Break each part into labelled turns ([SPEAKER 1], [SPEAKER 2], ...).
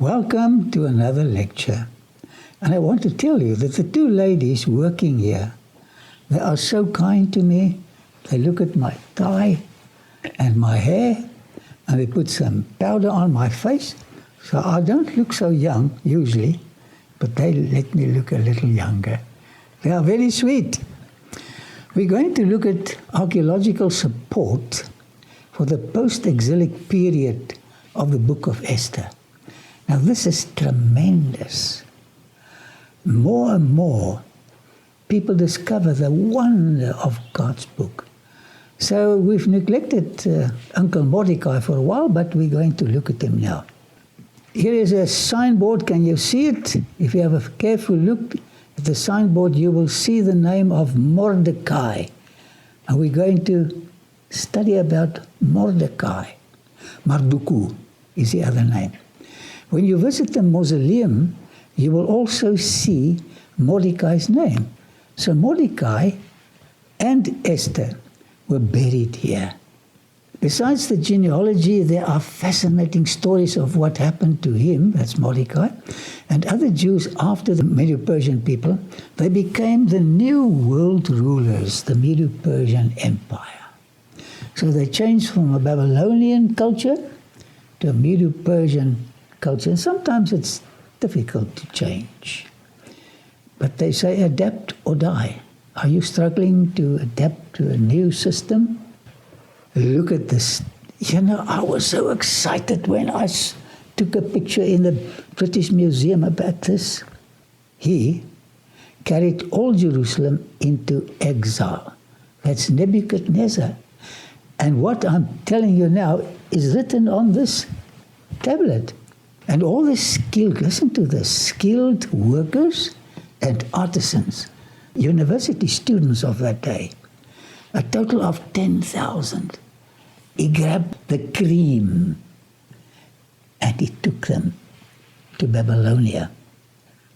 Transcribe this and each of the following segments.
[SPEAKER 1] Welcome to another lecture. And I want to tell you that the two ladies working here, they are so kind to me. They look at my tie and my hair, and they put some powder on my face. So I don't look so young, usually, but they let me look a little younger. They are very sweet. We're going to look at archaeological support for the post-exilic period of the book of Esther. Now this is tremendous. More and more people discover the wonder of God's book. So we've neglected Uncle Mordecai for a while, but we're going to look at him now. Here is a signboard. Can you see it? If you have a careful look at the signboard, you will see the name of Mordecai. And we're going to study about Mordecai. Marduku is the other name. When you visit the mausoleum, you will also see Mordecai's name. So Mordecai and Esther were buried here. Besides the genealogy, there are fascinating stories of what happened to him, that's Mordecai, and other Jews after the Medo-Persian people. They became the new world rulers, the Medo-Persian Empire. So they changed from a Babylonian culture to a Medo-Persian culture. And sometimes it's difficult to change. But they say adapt or die. Are you struggling to adapt to a new system? Look at this. You know, I was so excited when I took a picture in the British Museum about this. He carried all Jerusalem into exile. That's Nebuchadnezzar. And what I'm telling you now is written on this tablet. And all the skilled, listen to this, skilled workers and artisans, university students of that day, a total of 10,000. He grabbed the cream and he took them to Babylonia.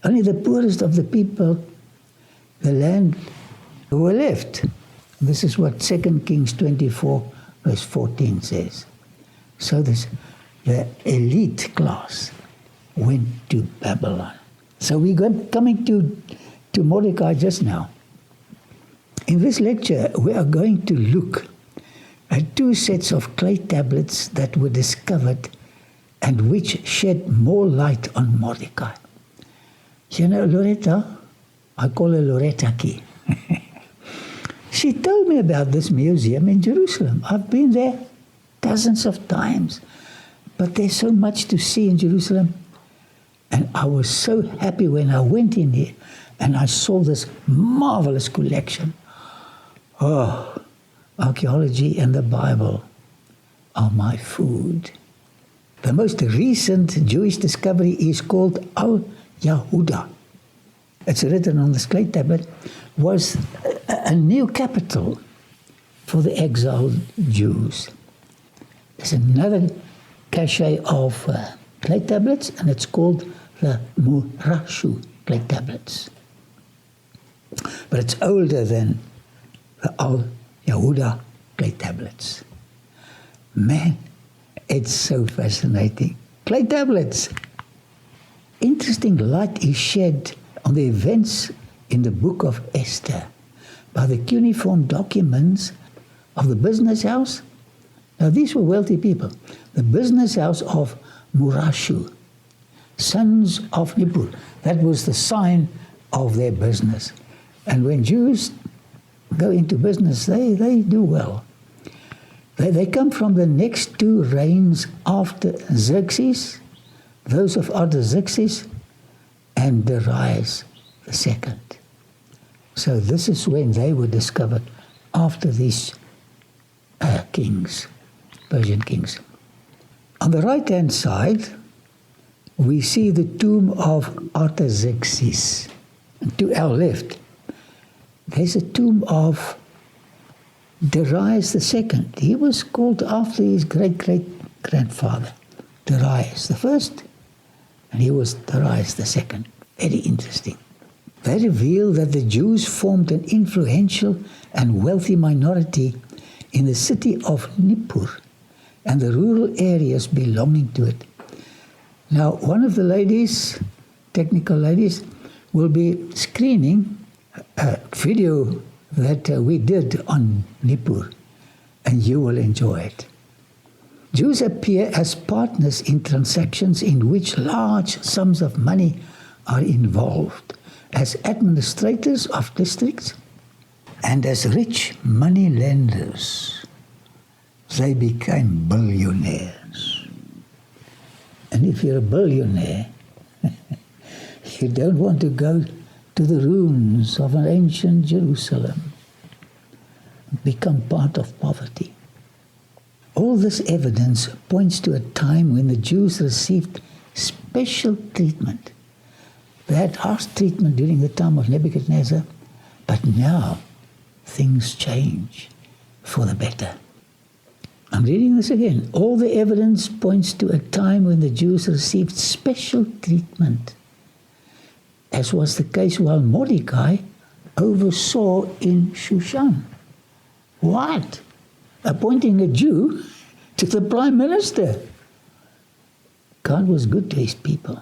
[SPEAKER 1] Only the poorest of the people, the land, were left. This is what 2 Kings 24 verse 14 says. So the elite class went to Babylon. So we're coming to Mordecai just now. In this lecture, we are going to look at two sets of clay tablets that were discovered and which shed more light on Mordecai. You know Loretta? I call her Loretta Key. She told me about this museum in Jerusalem. I've been there dozens of times. But there's so much to see in Jerusalem. And I was so happy when I went in here and I saw this marvelous collection. Oh, archaeology and the Bible are my food. The most recent Jewish discovery is called Al-Yahuda. It's written on this clay tablet, was a new capital for the exiled Jews. There's another cache of clay tablets, and it's called the Murashu clay tablets. But it's older than the Al-Yahuda clay tablets. Man, it's so fascinating. Clay tablets. Interesting light is shed on the events in the book of Esther by the cuneiform documents of the business house. Now these were wealthy people. The business house of Murashu, sons of Nippur. That was the sign of their business. And when Jews go into business, they do well. They come from the next two reigns after Xerxes, those of Artaxerxes and Darius II. So this is when they were discovered after these kings, Persian kings. On the right-hand side, we see the tomb of Artaxerxes. And to our left, there's a tomb of Darius II. He was called after his great-great-grandfather, Darius I, and he was Darius II. Very interesting. They reveal that the Jews formed an influential and wealthy minority in the city of Nippur and the rural areas belonging to it. Now, one of the ladies, technical ladies, will be screening a video that we did on Nippur, and you will enjoy it. Jews appear as partners in transactions in which large sums of money are involved, as administrators of districts and as rich money lenders. They became billionaires. And if you're a billionaire, you don't want to go to the ruins of an ancient Jerusalem, become part of poverty. All this evidence points to a time when the Jews received special treatment. They had harsh treatment during the time of Nebuchadnezzar, but now things change for the better. I'm reading this again. All the evidence points to a time when the Jews received special treatment, as was the case while Mordecai oversaw in Shushan. What? Appointing a Jew to the prime minister. God was good to his people.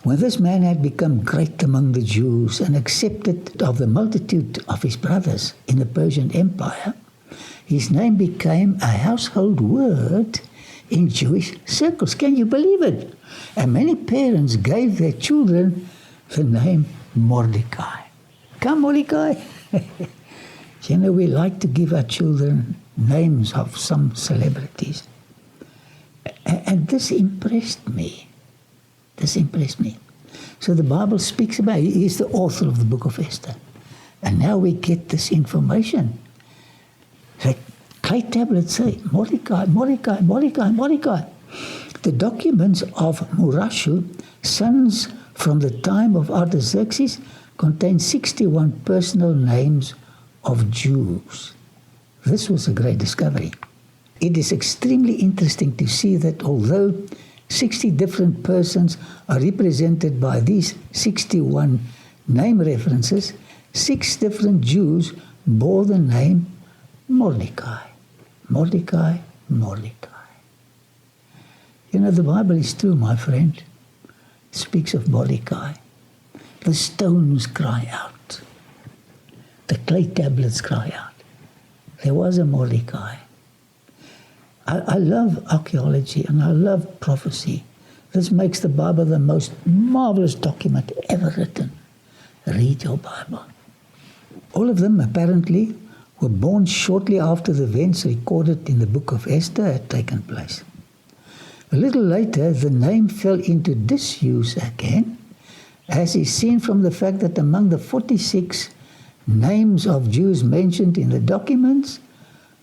[SPEAKER 1] When this man had become great among the Jews and accepted of the multitude of his brothers in the Persian Empire, his name became a household word in Jewish circles. Can you believe it? And many parents gave their children the name Mordecai. Come, Mordecai. You know, we like to give our children names of some celebrities. And this impressed me. This impressed me. So the Bible speaks about, he is the author of the book of Esther. And now we get this information. The clay tablets say, Mordecai, Mordecai, Mordecai, Mordecai. The documents of Murashu, sons from the time of Artaxerxes, contain 61 personal names of Jews. This was a great discovery. It is extremely interesting to see that although 60 different persons are represented by these 61 name references, 6 different Jews bore the name Mordecai. Mordecai, Mordecai. You know, the Bible is true, my friend. It speaks of Mordecai. The stones cry out. The clay tablets cry out. There was a Mordecai. I love archaeology and I love prophecy. This makes the Bible the most marvelous document ever written. Read your Bible. All of them apparently were born shortly after the events recorded in the book of Esther had taken place. A little later, the name fell into disuse again, as is seen from the fact that among the 46 names of Jews mentioned in the documents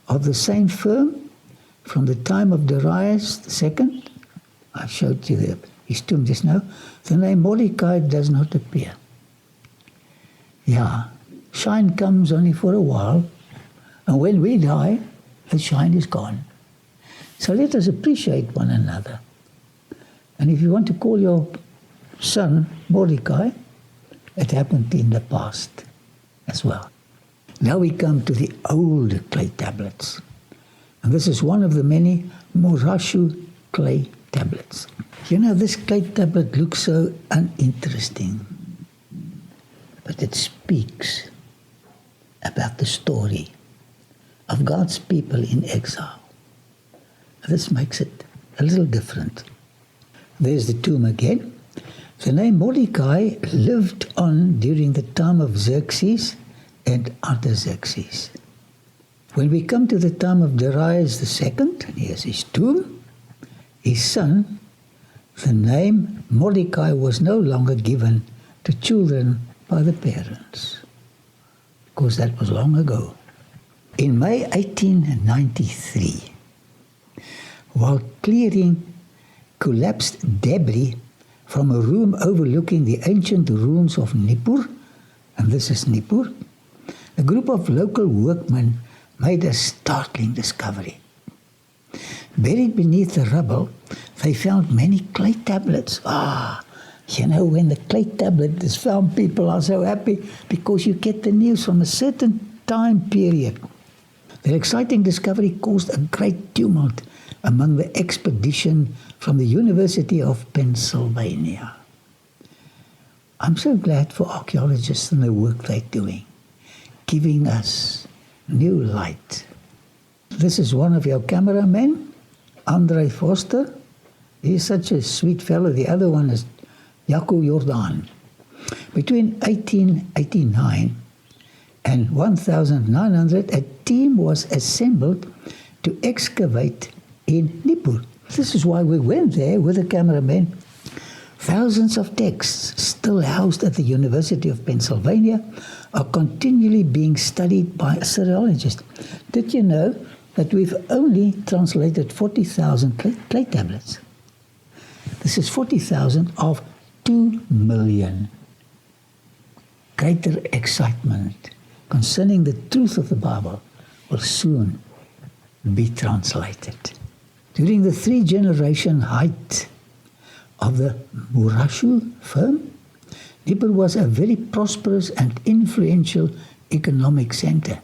[SPEAKER 1] of the same firm, from the time of Darius II, I showed you his tomb just now, the name Mordecai does not appear. Yeah, shine comes only for a while, and when we die, the shine is gone. So let us appreciate one another. And if you want to call your son Mordecai, it happened in the past as well. Now we come to the old clay tablets. And this is one of the many Murashu clay tablets. You know, this clay tablet looks so uninteresting, but it speaks about the story of God's people in exile. This makes it a little different. There's the tomb again. The name Mordecai lived on during the time of Xerxes and Artaxerxes. When we come to the time of Darius II, and here's his tomb, his son, the name Mordecai was no longer given to children by the parents, because that was long ago. In May 1893, while clearing collapsed debris from a room overlooking the ancient ruins of Nippur, and this is Nippur, a group of local workmen made a startling discovery. Buried beneath the rubble, they found many clay tablets. You know, when the clay tablet is found, people are so happy because you get the news from a certain time period. Their exciting discovery caused a great tumult among the expedition from the University of Pennsylvania. I'm so glad for archaeologists and the work they're doing, giving us new light. This is one of your cameramen, Andre Foster. He's such a sweet fellow. The other one is Jaco Jordan. Between 1889 and 1900, a team was assembled to excavate in Nippur. This is why we went there with the cameraman. Thousands of texts still housed at the University of Pennsylvania are continually being studied by Assyriologists. Did you know that we've only translated 40,000 clay tablets? This is 40,000 of 2 million. Greater excitement concerning the truth of the Bible will soon be translated. During the 3-generation height of the Murashu firm, Nippur was a very prosperous and influential economic center.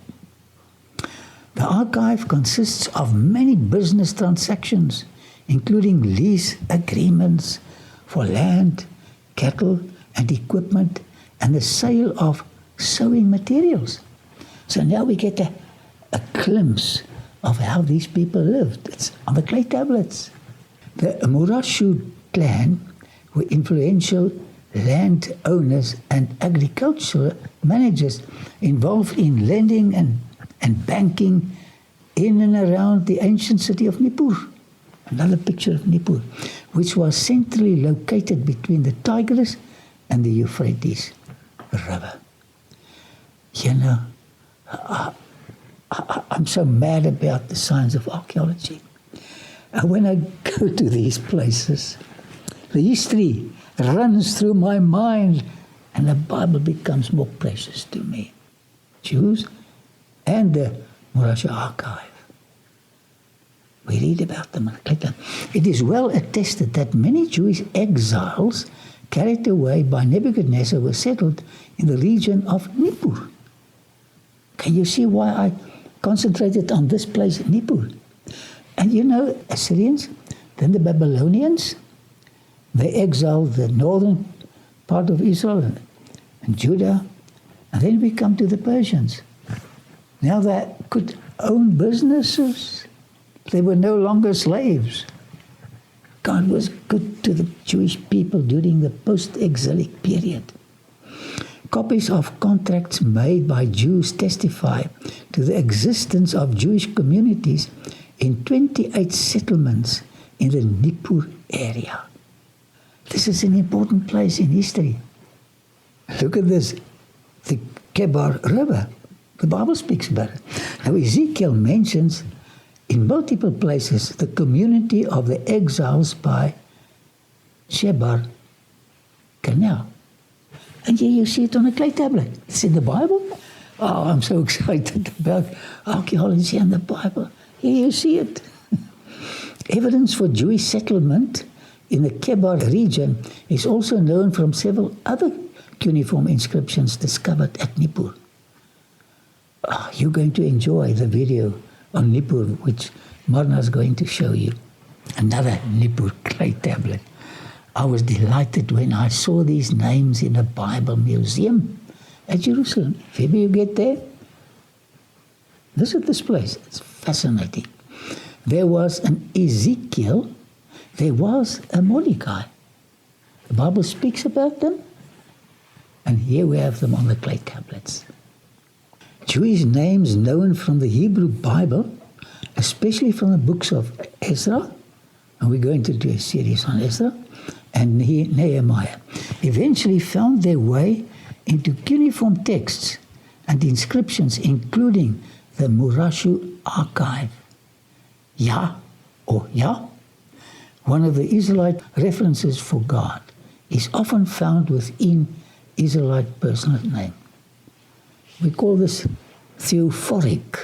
[SPEAKER 1] The archive consists of many business transactions, including lease agreements for land, cattle, and equipment, and the sale of sewing materials. So now we get a glimpse of how these people lived. It's on the clay tablets. The Murashu clan were influential landowners and agricultural managers involved in lending and banking in and around the ancient city of Nippur. Another picture of Nippur, which was centrally located between the Tigris and the Euphrates River. You know, I'm so mad about the science of archaeology. And when I go to these places, the history runs through my mind and the Bible becomes more precious to me. Jews and the Murashu archive. We read about them. It is well attested that many Jewish exiles carried away by Nebuchadnezzar were settled in the region of Nippur. Can you see why I concentrated on this place, Nippur? And you know, Assyrians, then the Babylonians, they exiled the northern part of Israel and Judah, and then we come to the Persians. Now they could own businesses. They were no longer slaves. God was good to the Jewish people during the post-exilic period. Copies of contracts made by Jews testify to the existence of Jewish communities in 28 settlements in the Nippur area. This is an important place in history. Look at this, the Kebar River. The Bible speaks about it. Now Ezekiel mentions in multiple places the community of the exiles by Shebar Canal. And here you see it on a clay tablet. It's in the Bible. Oh, I'm so excited about archaeology and the Bible. Here you see it. Evidence for Jewish settlement in the Kebar region is also known from several other cuneiform inscriptions discovered at Nippur. Oh, you're going to enjoy the video on Nippur, which Marna is going to show you. Another Nippur clay tablet. I was delighted when I saw these names in a Bible museum at Jerusalem. If ever you get there, visit this place. It's fascinating. There was an Ezekiel. There was a Mordecai. The Bible speaks about them. And here we have them on the clay tablets. Jewish names known from the Hebrew Bible, especially from the books of Ezra, and we're going to do a series on Esther, and Nehemiah, eventually found their way into cuneiform texts and inscriptions, including the Murashu archive. Yah, or Yah, one of the Israelite references for God, is often found within Israelite personal name. We call this theophoric,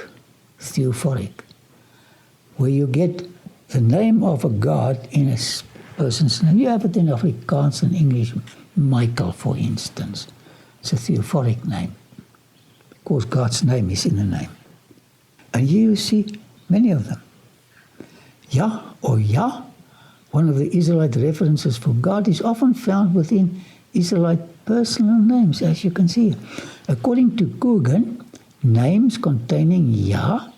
[SPEAKER 1] where you get the name of a god in a person's name. You have it in Afrikaans and English, Michael, for instance. It's a theophoric name, because God's name is in the name. And here you see many of them. Yah or Yah, one of the Israelite references for God, is often found within Israelite personal names, as you can see. According to Coogan, names containing Yah,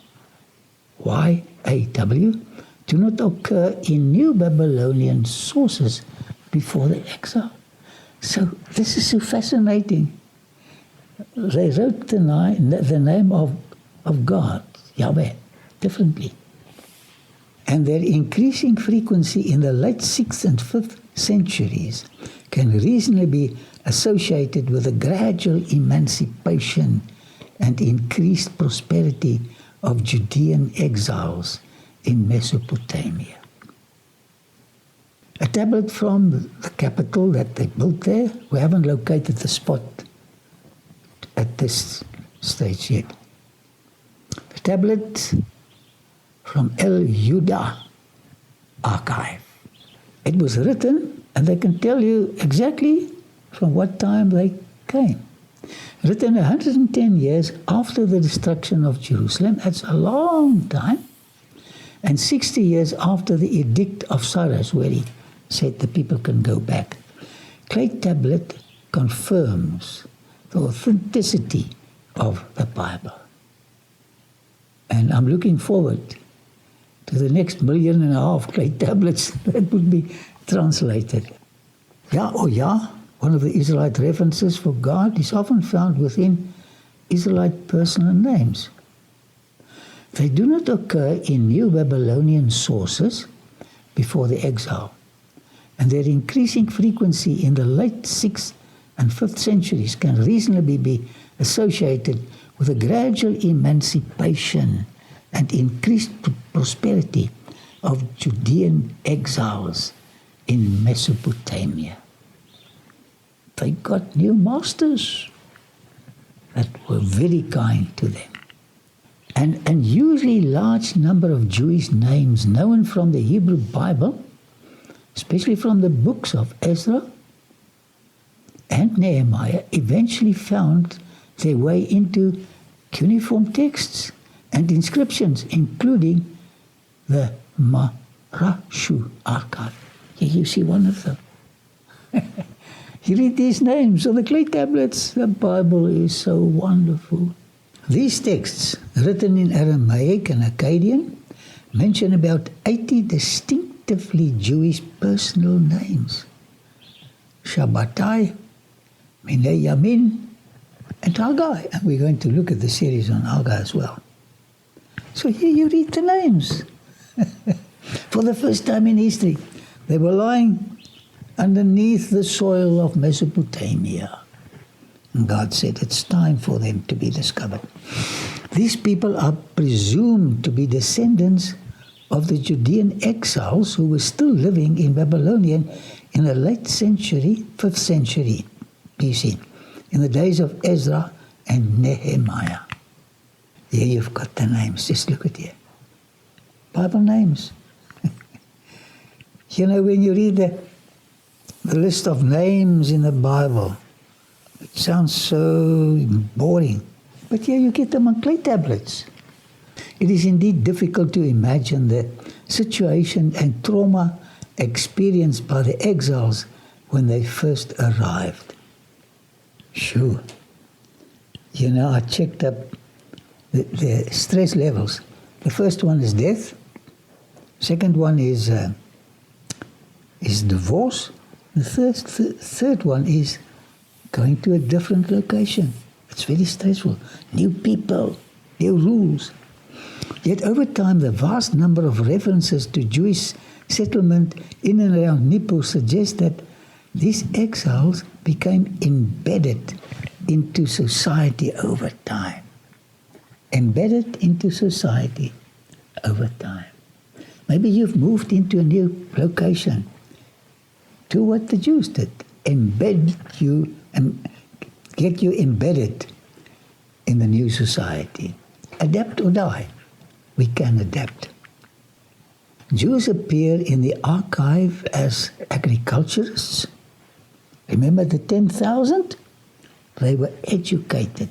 [SPEAKER 1] Y-A-W, do not occur in New Babylonian sources before the exile. So this is so fascinating. They wrote the name of God, Yahweh, differently. And their increasing frequency in the late 6th and 5th centuries can reasonably be associated with a gradual emancipation and increased prosperity of Judean exiles in Mesopotamia. A tablet from the capital that they built there, we haven't located the spot at this stage yet. The tablet from El Yuda archive. It was written, and they can tell you exactly from what time they came. Written 110 years after the destruction of Jerusalem, that's a long time, and 60 years after the Edict of Cyrus, where he said the people can go back. Clay tablet confirms the authenticity of the Bible. And I'm looking forward to the next 1.5 million clay tablets that would be translated. Yah or Yah, one of the Israelite references for God, is often found within Israelite personal names. They do not occur in New Babylonian sources before the exile, and their increasing frequency in the late 6th and 5th centuries can reasonably be associated with a gradual emancipation and increased prosperity of Judean exiles in Mesopotamia. They got new masters that were very kind to them. An unusually large number of Jewish names known from the Hebrew Bible, especially from the books of Ezra and Nehemiah, eventually found their way into cuneiform texts and inscriptions, including the Marashu archive. Here you see one of them. You read these names on the clay tablets. The Bible is so wonderful. These texts, written in Aramaic and Akkadian, mention about 80 distinctively Jewish personal names. Shabbatai, Minei Yamin, and Haggai. And we're going to look at the series on Haggai as well. So here you read the names. For the first time in history, they were lying underneath the soil of Mesopotamia. And God said it's time for them to be discovered. These people are presumed to be descendants of the Judean exiles who were still living in Babylonian in the late century, 5th century BC, in the days of Ezra and Nehemiah. Here you've got the names. Just look at here. Bible names. You know, when you read the list of names in the Bible, it sounds so boring. But here you get them on clay tablets. It is indeed difficult to imagine the situation and trauma experienced by the exiles when they first arrived. Sure. You know, I checked up the stress levels. The first one is death. Second one is divorce. The third one is going to a different location. It's very stressful. New people, new rules. Yet over time, the vast number of references to Jewish settlement in and around Nippur suggest that these exiles became embedded into society over time. Embedded into society over time. Maybe you've moved into a new location. Do what the Jews did. Embed you and get you embedded in the new society. Adapt or die. We can adapt. Jews appear in the archive as agriculturists. Remember the 10,000? They were educated.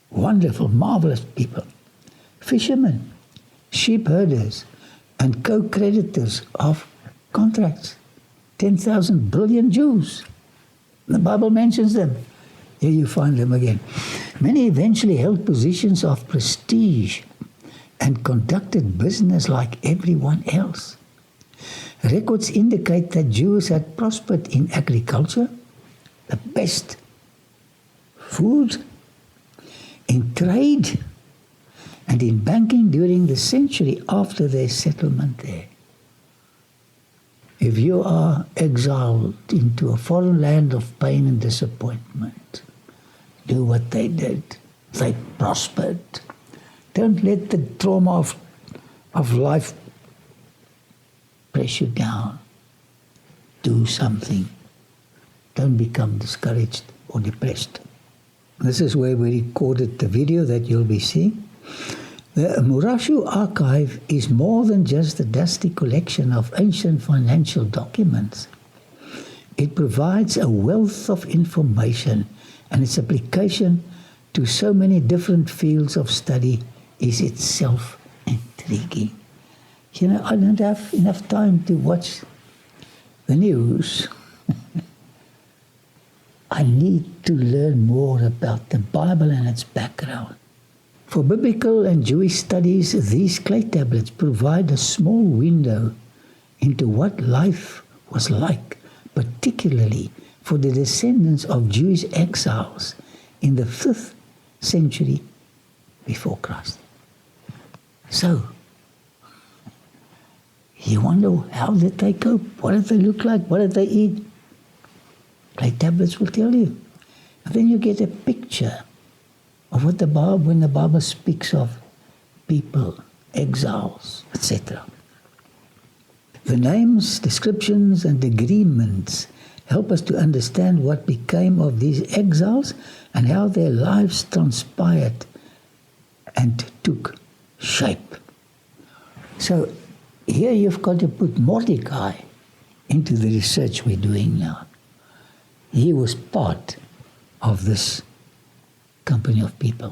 [SPEAKER 1] Wonderful, marvelous people. Fishermen, sheep herders, and co-creditors of contracts. 10,000 brilliant Jews. The Bible mentions them. Here you find them again. Many eventually held positions of prestige and conducted business like everyone else. Records indicate that Jews had prospered in agriculture, the best food, in trade, and in banking during the century after their settlement there. If you are exiled into a foreign land of pain and disappointment, do what they did. They prospered. Don't let the trauma of life press you down. Do something. Don't become discouraged or depressed. This is where we recorded the video that you'll be seeing. The Murashu archive is more than just a dusty collection of ancient financial documents. It provides a wealth of information, and its application to so many different fields of study is itself intriguing. You know, I don't have enough time to watch the news. I need to learn more about the Bible and its background. For biblical and Jewish studies, these clay tablets provide a small window into what life was like, particularly for the descendants of Jewish exiles in the 5th century before Christ. So, you wonder, how did they cope? What did they look like? What did they eat? Clay tablets will tell you. And then you get a picture of what the Bible, when the Bible speaks of people, exiles, etc. The names, descriptions, and agreements help us to understand what became of these exiles and how their lives transpired and took shape. So here you've got to put Mordecai into the research we're doing now. He was part of this company of people.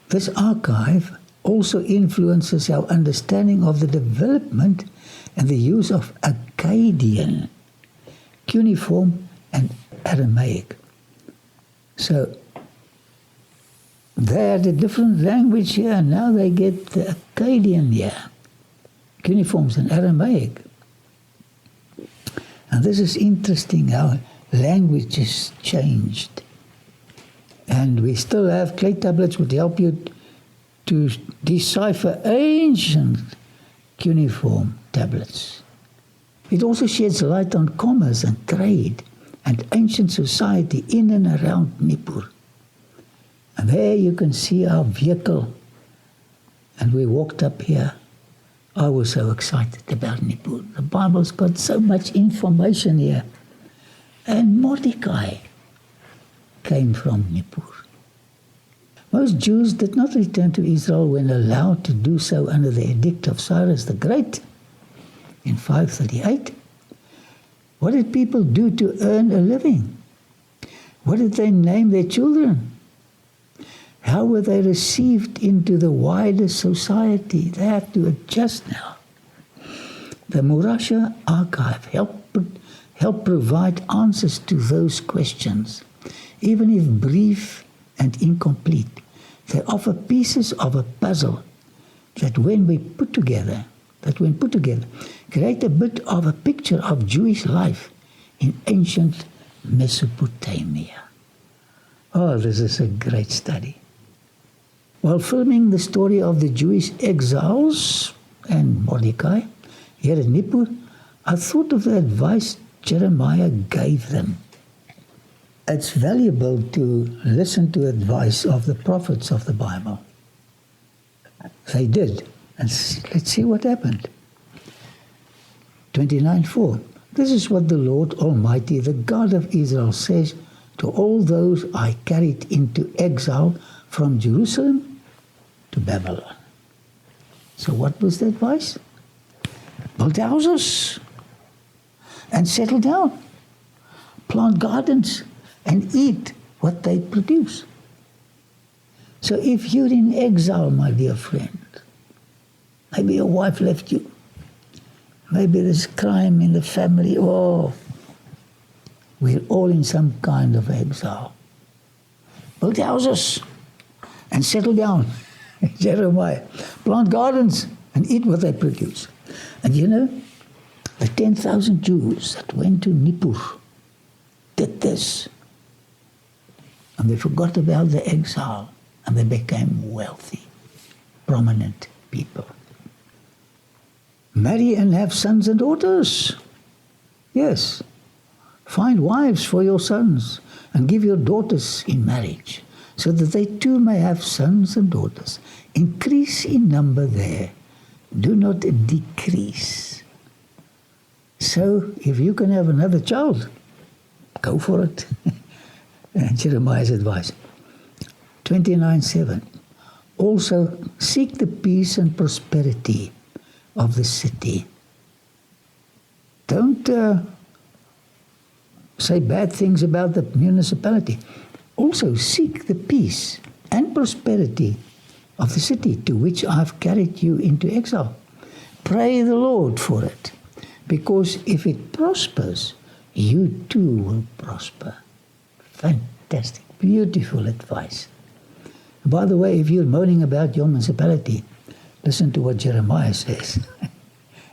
[SPEAKER 1] This archive also influences our understanding of the development and the use of Akkadian, cuneiform, and Aramaic. So they had a different language here, and now they get the Akkadian here, cuneiforms and Aramaic. And this is interesting how languages changed. And we still have clay tablets which help you to decipher ancient cuneiform tablets. It also sheds light on commerce and trade and ancient society in and around Nippur. And there you can see our vehicle. And we walked up here. I was so excited about Nippur. The Bible's got so much information here. And Mordecai came from Nippur. Most Jews did not return to Israel when allowed to do so under the edict of Cyrus the Great in 538. What did people do to earn a living? What did they name their children? How were they received into the wider society? They have to adjust now. The Murasha archive helped provide answers to those questions. Even if brief and incomplete, they offer pieces of a puzzle that when put together, create a bit of a picture of Jewish life in ancient Mesopotamia. Oh, this is a great study. While filming the story of the Jewish exiles and Mordecai here in Nippur, I thought of the advice Jeremiah gave them. It's valuable to listen to advice of the prophets of the Bible. They did. And let's see what happened. 29:4. This is what the Lord Almighty, the God of Israel, says to all those I carried into exile from Jerusalem to Babylon. So what was the advice? Build houses and settle down. Plant gardens and eat what they produce. So if you're in exile, my dear friend, maybe your wife left you, maybe there's crime in the family. Oh, we're all in some kind of exile. Build houses and settle down. Jeremiah. Plant gardens and eat what they produce. And you know, the 10,000 Jews that went to Nippur did this. And they forgot about the exile and they became wealthy, prominent people. Marry and have sons and daughters. Yes. Find wives for your sons and give your daughters in marriage so that they too may have sons and daughters. Increase in number there. Do not decrease. So if you can have another child, go for it. Jeremiah's advice. 29:7. Also seek the peace and prosperity of the city. Don't say bad things about the municipality. Also seek the peace and prosperity of the city to which I've carried you into exile. Pray the Lord for it, because if it prospers, you too will prosper. Fantastic, beautiful advice. By the way, if you're moaning about your municipality, listen to what Jeremiah says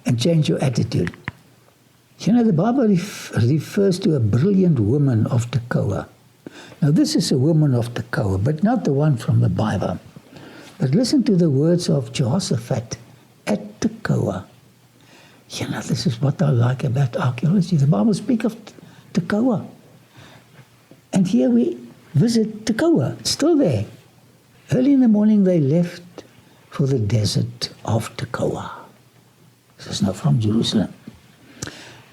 [SPEAKER 1] and change your attitude. You know, the Bible refers to a brilliant woman of Tekoa. Now, this is a woman of Tekoa, but not the one from the Bible. But listen to the words of Jehoshaphat at Tekoa. You know, this is what I like about archaeology. The Bible speaks of Tekoa. And here we visit Tekoa. It's still there. Early in the morning they left for the desert of Tekoa. This is not from Jerusalem.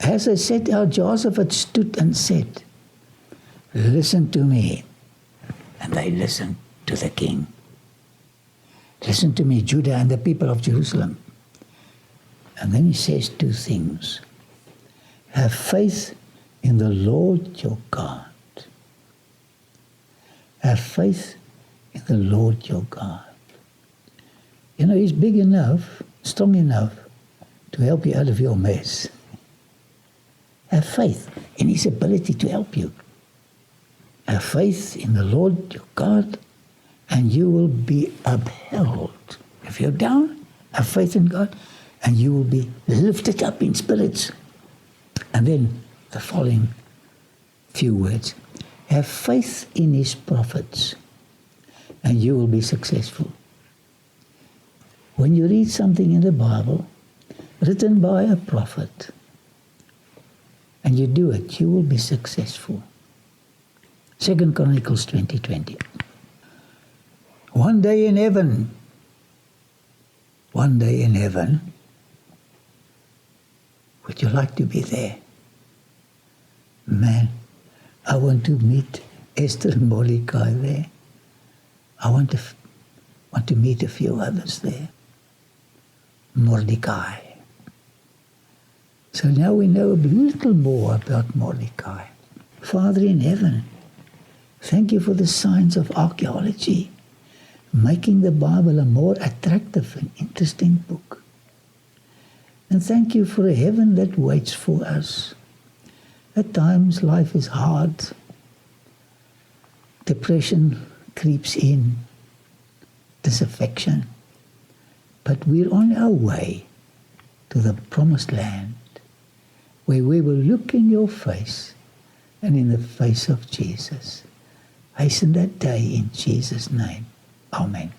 [SPEAKER 1] As they set out, Jehoshaphat stood and said, listen to me. And they listened to the king. Listen to me, Judah and the people of Jerusalem. And then he says two things. Have faith in the Lord your God. Have faith in the Lord your God. You know, he's big enough, strong enough to help you out of your mess. Have faith in his ability to help you. Have faith in the Lord your God, and you will be upheld. If you're down, have faith in God, and you will be lifted up in spirits. And then the following few words. Have faith in his prophets, and you will be successful. When you read something in the Bible written by a prophet, and you do it, you will be successful. 2 Chronicles 20:20. One day in heaven. One day in heaven. Would you like to be there? Man, I want to meet Esther and Mordecai there. I want to meet a few others there. Mordecai. So now we know a little more about Mordecai. Father in heaven, thank you for the science of archaeology, making the Bible a more attractive and interesting book. And thank you for a heaven that waits for us. At times life is hard. Depression creeps in, disaffection. But we're on our way to the promised land, where we will look in your face and in the face of Jesus. Hasten that day in Jesus' name. Amen.